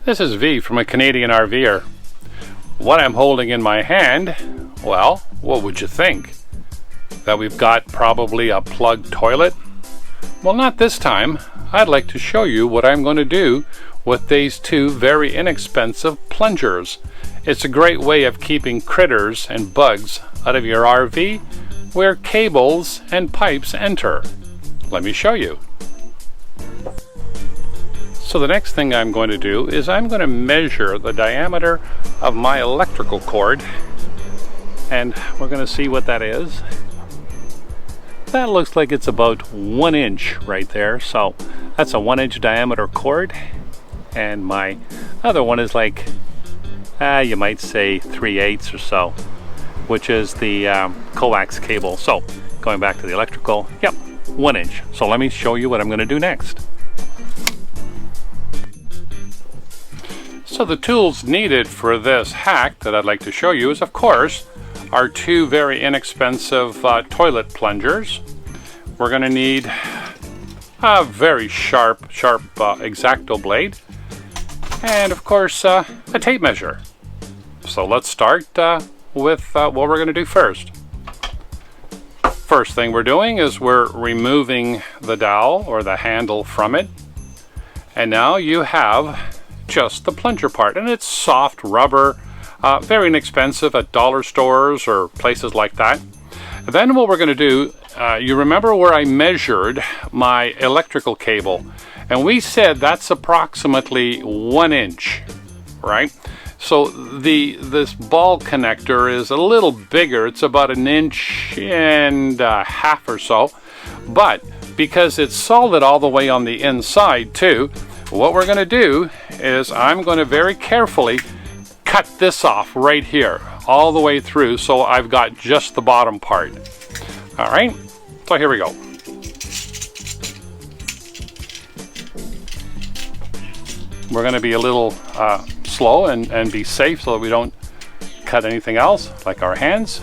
This is V from a Canadian RVer. What I'm holding in my hand, well, what would you think? That we've got probably a plugged toilet? Well, not this time. I'd like to show you what I'm going to do with these two very inexpensive plungers. It's a great way of keeping critters and bugs out of your RV where cables and pipes enter. Let me show you. So the next thing I'm going to do is I'm going to measure the diameter of my electrical cord, and we're going to see what that is. That looks like it's about 1 inch right there, so that's a 1 inch diameter cord, and my other one is like you might say 3/8 or so, which is the coax cable. So going back to the electrical, yep, 1 inch. So let me show you what I'm going to do next. So the tools needed for this hack that I'd like to show you is, of course, our two very inexpensive toilet plungers. We're going to need a very sharp X-Acto blade, and of course a tape measure. So let's start with what we're going to do first. First thing we're doing is we're removing the dowel or the handle from it, and now you have just the plunger part, and it's soft rubber, very inexpensive at dollar stores or places like that. Then what we're going to do, you remember where I measured my electrical cable, and we said that's approximately 1 inch, right? So this ball connector is a little bigger. It's about 1.5 inches or so, but because it's solid all the way on the inside too, what we're going to do is I'm going to very carefully cut this off right here all the way through, so I've got just the bottom part. All right, so here we go. We're going to be a little slow and be safe so that we don't cut anything else, like our hands.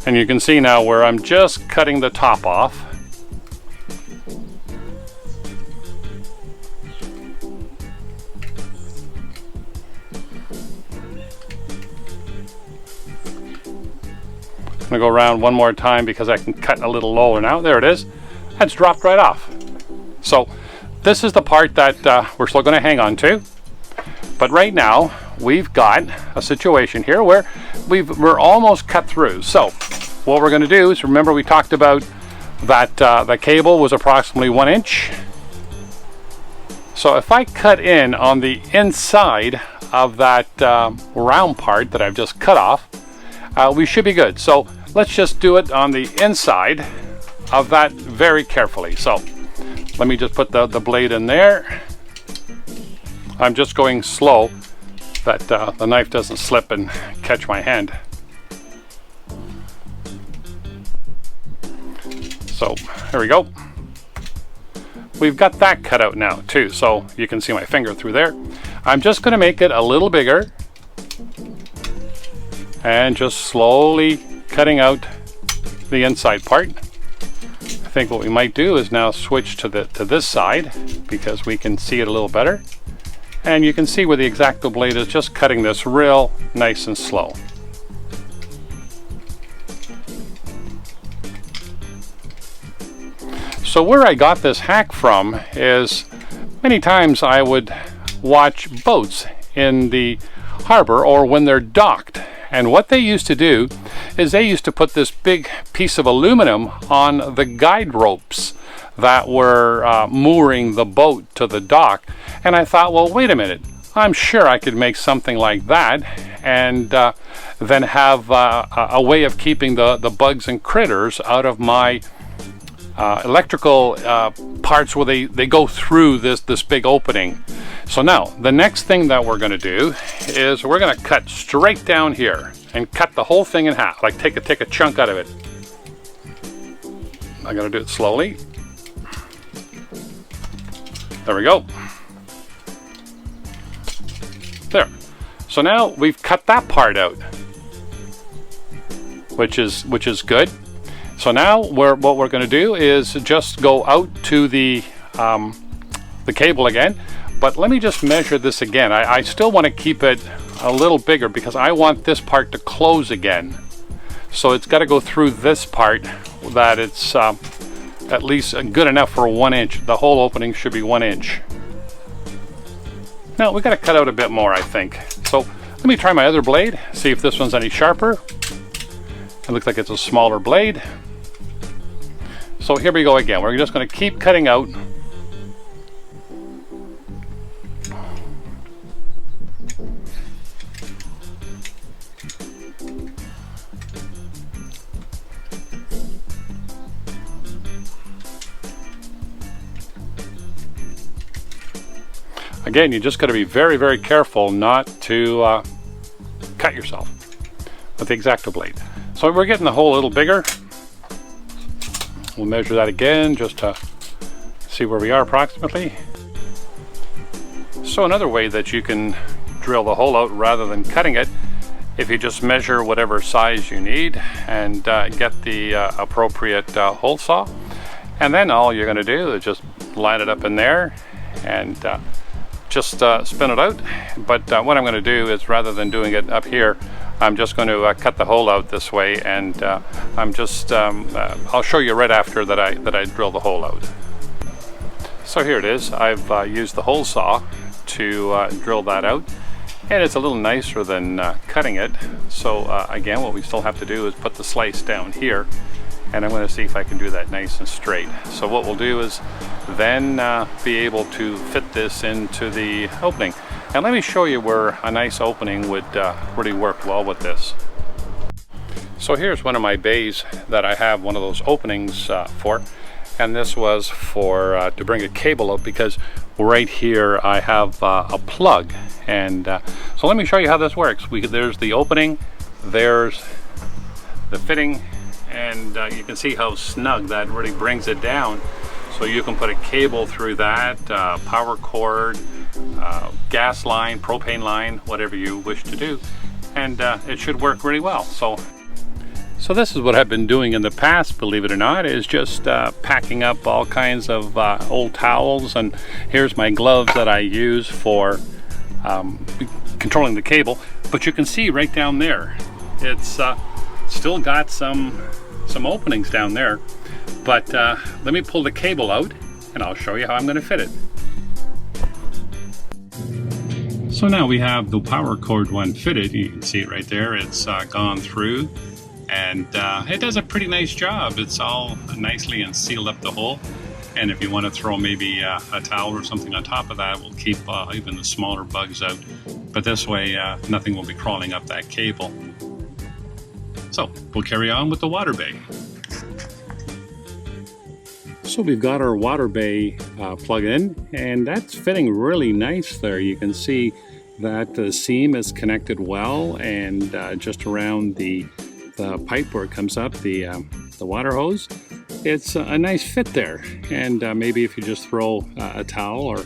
And you can see now where I'm just cutting the top off. I'm going to go around one more time because I can cut a little lower now. There it is. That's dropped right off. So this is the part that we're still going to hang on to. But right now we've got a situation here where we're almost cut through. So what we're going to do is, remember we talked about that the cable was approximately 1 inch. So if I cut in on the inside of that round part that I've just cut off, we should be good. So let's just do it on the inside of that very carefully. So let me just put the blade in there. I'm just going slow that the knife doesn't slip and catch my hand. So here we go. We've got that cut out now too, so you can see my finger through there. I'm just going to make it a little bigger and just slowly cutting out the inside part. I think what we might do is now switch to this side because we can see it a little better. And you can see where the X-Acto blade is just cutting this real nice and slow. So where I got this hack from is many times I would watch boats in the harbor or when they're docked. And what they used to do is they used to put this big piece of aluminum on the guide ropes that were mooring the boat to the dock. And I thought, well, wait a minute, I'm sure I could make something like that and then have a way of keeping the bugs and critters out of my electrical parts where they go through this big opening. So now the next thing that we're going to do is we're going to cut straight down here and cut the whole thing in half, like take a chunk out of it. I'm going to do it slowly. There we go. There. So now we've cut that part out, which is good. So now what we're going to do is just go out to the cable again, but let me just measure this again. I still want to keep it a little bigger because I want this part to close again. So it's got to go through this part that it's at least good enough for 1 inch. The whole opening should be 1 inch. Now we got to cut out a bit more, I think. So let me try my other blade, see if this one's any sharper. It looks like it's a smaller blade. So here we go again. We're just going to keep cutting out. Again, you just got to be very, very careful not to cut yourself with the X-Acto blade. So we're getting the hole a little bigger. We'll measure that again just to see where we are approximately. So another way that you can drill the hole out rather than cutting it, if you just measure whatever size you need and get the appropriate hole saw, and then all you're going to do is just line it up in there and just spin it out. But what I'm going to do is, rather than doing it up here, I'm just going to cut the hole out this way, and I'll show you right after that I drill the hole out. So here it is. I've used the hole saw to drill that out, and it's a little nicer than cutting it. So again, what we still have to do is put the slice down here, and I'm going to see if I can do that nice and straight. So what we'll do is then be able to fit this into the opening. And let me show you where a nice opening would really work well with this. So here's one of my bays that I have one of those openings for, and this was for to bring a cable out, because right here I have a plug. And so let me show you how this works. There's the opening, there's the fitting, and you can see how snug that really brings it down. So you can put a cable through that, power cord, gas line, propane line, whatever you wish to do, and it should work really well. So this is what I've been doing in the past, believe it or not, is just packing up all kinds of old towels, and here's my gloves that I use for controlling the cable. But you can see right down there, it's still got some openings down there. But let me pull the cable out and I'll show you how I'm going to fit it. So now we have the power cord one fitted. You can see it right there. It's gone through, and it does a pretty nice job. It's all nicely and sealed up the hole. And if you want to throw maybe a towel or something on top of that, will keep even the smaller bugs out. But this way, nothing will be crawling up that cable. So we'll carry on with the water bay. So we've got our water bay plug in, and that's fitting really nice there. You can see that the seam is connected well, and just around the pipe where it comes up, the water hose, it's a nice fit there. And maybe if you just throw a towel or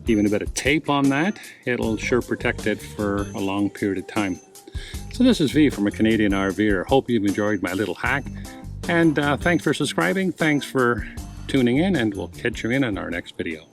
even a bit of tape on that, it'll sure protect it for a long period of time. So this is V from a Canadian RVer. Hope you've enjoyed my little hack, and thanks for subscribing. Thanks for tuning in, and we'll catch you in our next video.